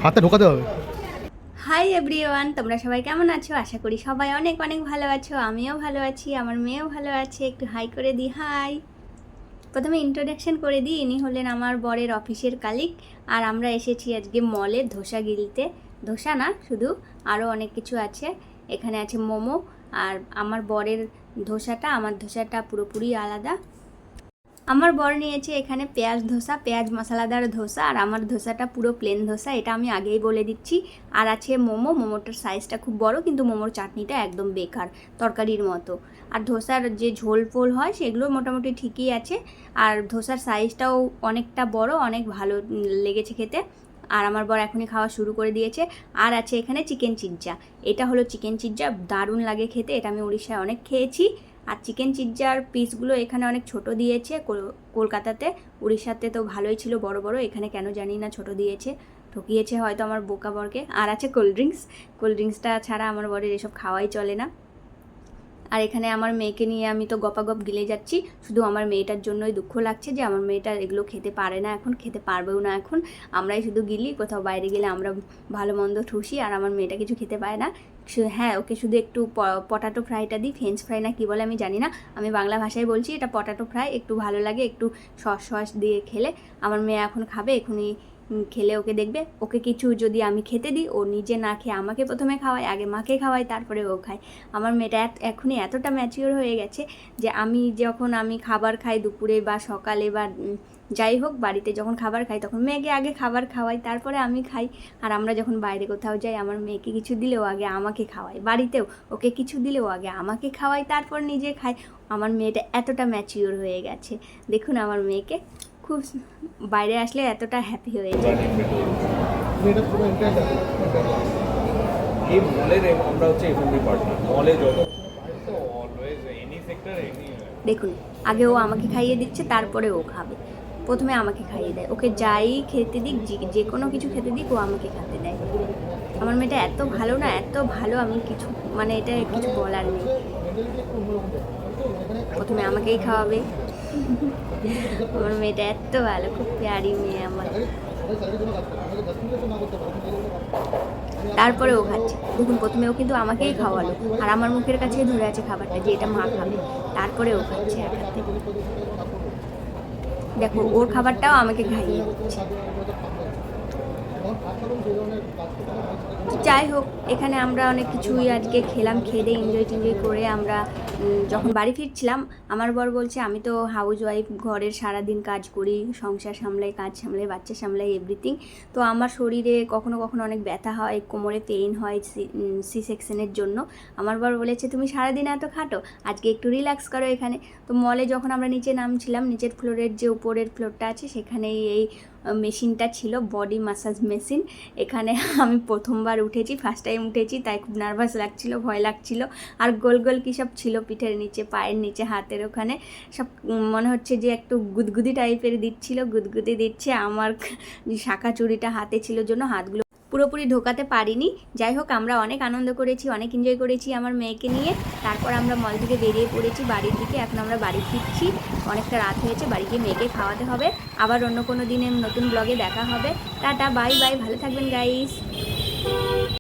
হাতে ঢোকাতে হবে। হাই এভরিওয়ান, তোমরা সবাই কেমন আছো? আশা করি সবাই অনেক অনেক ভালো আছো। আমিও ভালো আছি, আমার মেয়েও ভালো আছে। একটু হাই করে দিই। হাই। প্রথমে ইন্ট্রোডাকশন করে দিই, ইনি হলেন আমার বরের অফিসের কালিগ। আর আমরা এসেছি আজকে মলে ধোসা গিলতে। ধোসা না, শুধু আরও অনেক কিছু আছে। এখানে আছে মোমো। আর আমার বরের ধোসাটা, আমার ধোসাটা পুরোপুরি আলাদা। আমার বর নিয়েছে এখানে পেঁয়াজ ধোসা, পেঁয়াজ মশলাদার ধোসা। আর আমার ধোসাটা পুরো প্লেন ধোসা, এটা আমি আগেই বলে দিচ্ছি। আর আছে মোমো। মোমোটার সাইজটা খুব বড়, কিন্তু মোমোর চাটনিটা একদম বেকার, তরকারির মতো। আর ধোসার যে ঝোল ফোল হয় সেগুলো মোটামুটি ঠিকই আছে। আর ধোসার সাইজটাও অনেকটা বড়, অনেক ভালো লেগেছে খেতে। আর আমার বর এখনই খাওয়া শুরু করে দিয়েছে। আর আছে এখানে চিকেন চিজ্জা। এটা হলো চিকেন চিজ্জা, দারুণ লাগে খেতে। এটা আমি উড়িষ্যায় অনেক খেয়েছি। আর চিকেন চিজ্জার পিসগুলো এখানে অনেক ছোট দিয়েছে। কলকাতাতে, উড়িষ্যাতে তো ভালোই ছিল বড় বড়, এখানে কেন জানি না ছোট দিয়েছে। ঠকিয়েছে হয়তো আমার বোকা বরকে। আর আছে কোল্ড ড্রিঙ্কস। কোল্ড ড্রিঙ্কসটা ছাড়া আমার বরের এসব খাওয়াই চলে না। আর এখানে আমার মেয়েকে নিয়ে আমি তো গপাগপ গিলে যাচ্ছি। শুধু আমার মেয়েটার জন্যই দুঃখ লাগছে যে আমার মেয়েটা এগুলো খেতে পারে না, এখন খেতে পারবেও না। এখন আমরাই শুধু গিলি, কোথাও বাইরে গেলে আমরা ভালো মন্দ ঠুসি, আর আমার মেয়েটা কিছু খেতে পায় না। হ্যাঁ, ওকে শুধু একটু পটাটো ফ্রাইটা দিই, ফ্রেঞ্চ ফ্রাই না কী বলে আমি জানি না, আমি বাংলা ভাষায় বলছি। এটা পটাটো ফ্রাই, একটু ভালো লাগে, একটু সস দিয়ে খেলে। আমার মেয়ে এখন খাবে, এখনই খেলে ওকে দেখবে। ওকে কিছু যদি আমি খেতে দিই, ও নিজে না খেয়ে আমাকে প্রথমে খাওয়ায়, আগে মাকে খাওয়ায়, তারপরে ও খায়। আমার মেয়েটা এখনই এতটা ম্যাচিওর হয়ে গেছে যে যখন আমি খাবার খাই দুপুরে বা সকালে বা যাই হোক, বাড়িতে যখন খাবার খাই তখন মেয়েকে আগে খাবার খাওয়াই, তারপরে আমি খাই। আর আমরা যখন বাইরে কোথাও যাই, আমার মেয়েকে কিছু দিলেও আগে আমাকে খাওয়াই। বাড়িতেও ওকে কিছু দিলেও আগে আমাকে খাওয়াই, তারপর নিজে খাই। আমার মেয়েটা এতটা ম্যাচিওর হয়ে গেছে। দেখুন আমার মেয়েকে, খুব বাইরে আসলে এতটা হ্যাপি হয়ে যায়। এই মলের আমরা হচ্ছে এফএমবি পার্টনার। মলে যত অলওয়েজ এনি সেক্টর এনি। দেখুন, আগে ও আমাকে খাইয়ে দিচ্ছে, তারপরে ও খাবে। প্রথমে আমাকে খাইয়ে দেয়। ওকে যাই খেতে দিক, যে কোনো কিছু খেতে দিক, ও আমাকে খেতে দেয়। আমার মেয়েটা এত ভালো না, এত ভালো, আমি কিছু মানে এটা কিছু বলার নেই। প্রথমে আমাকেই খাওয়াবে। আমার মেয়েটা এত ভালো, খুব প্যারি মেয়ে আমার। তারপরে ও খাচ্ছে। দেখুন, প্রথমে ও কিন্তু আমাকেই খাওয়ালো, আর আমার মুখের কাছেই ধরে আছে খাবারটা যে এটা মা খাবে। তারপরে ও খাচ্ছে এক হাতে। দেখো, ওর খাবারটাও আমাকে খাইয়ে দিচ্ছে। যাই হোক, এখানে আমরা অনেক কিছুই আজকে খেলাম। খেয়ে দিয়ে এনজয় টেনজয় করে আমরা যখন বাড়ি ফিরছিলাম, আমার বর বলছে আমি তো হাউস ওয়াইফ, ঘরের সারাদিন কাজ করি, সংসার সামলাই, কাজ সামলাই, বাচ্চা সামলাই, এভরিথিং। তো আমার শরীরে কখনো কখনো অনেক ব্যথা হয়, কোমরে পেইন হয় সি সেকশনের জন্য। আমার বর বলেছে তুমি সারাদিন এত খাটো, আজকে একটু রিল্যাক্স করো এখানে। তো মলে যখন আমরা নিচে নামছিলাম, নিচের ফ্লোরের যে উপরের ফ্লোরটা আছে, সেখানেই এই মেশিনটা ছিল, বডি ম্যাসাজ মেশিন। এখানে আমি প্রথমবার উঠেছি, ফার্স্ট টাইম উঠেছি, তাই খুব নার্ভাস লাগছিল, ভয় লাগছিল। আর গোল গোল কী সব ছিল পিঠের নিচে, পায়ের নিচে, হাতের ওখানে সব, মনে হচ্ছে যে একটু গুদগুদি টাইপের দিচ্ছিল, গুদগুদি দিচ্ছে। আমার শাঁখা চুড়িটা হাতে ছিল জন্য হাতগুলো পুরোপুরি ঢোকাতে পারিনি। যাই হোক, আমরা অনেক আনন্দ করেছি, অনেক এনজয় করেছি আমার মেয়েকে নিয়ে। তারপর আমরা মল থেকে বেরিয়ে পড়েছি বাড়ির দিকে। এখন আমরা বাড়ি ফিরছি, অনেকটা রাত হয়েছে, বাড়ি গিয়ে মেয়েকে খাওয়াতে হবে। আবার অন্য কোনো দিনে নতুন ব্লগে দেখা হবে। টাটা, বাই বাই, ভালো থাকবেন গাইস।